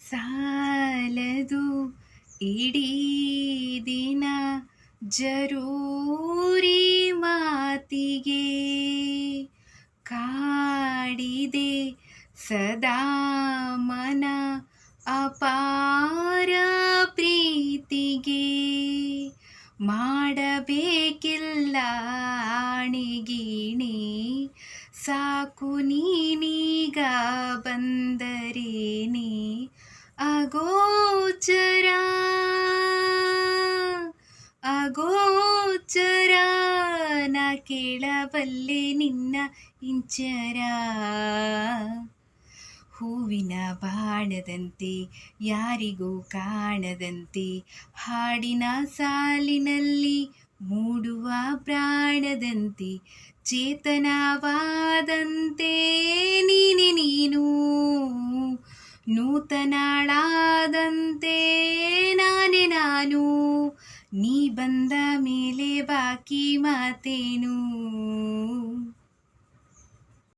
ಸಾಲದು ಇಡೀ ದಿನ ಜರೂರಿ ಮಾತಿಗೆ, ಕಾಡಿದೆ ಸದಾ ಮನ ಅಪಾರ ಪ್ರೀತಿಗೆ. ಮಾಡಬೇಕಿಲ್ಲ ಆಣೆಗೀಣೆ, ಸಾಕು ನೀನೀಗ ಬಂದರೇನೆ ಅಗೋಚರ ಅಗೋಚರ. ನಾ ಕೇಳಬಲ್ಲೆ ನಿನ್ನ ಇಂಚರ. ಹೂವಿನ ಬಾಣದಂತೆ ಯಾರಿಗೂ ಕಾಣದಂತೆ, ಹಾಡಿನ ಸಾಲಿನಲ್ಲಿ ಮೂಡುವ ಪ್ರಾಣದಂತೆ, ಚೇತನವಾದಂತೆ ನೀನೆ ನೀನು, ನೂತನಳಾದಂತೆ ನಾನೇ ನಾನು. ನೀ ಬಂದ ಮೇಲೆ ಬಾಕಿ ಮಾತೇನು.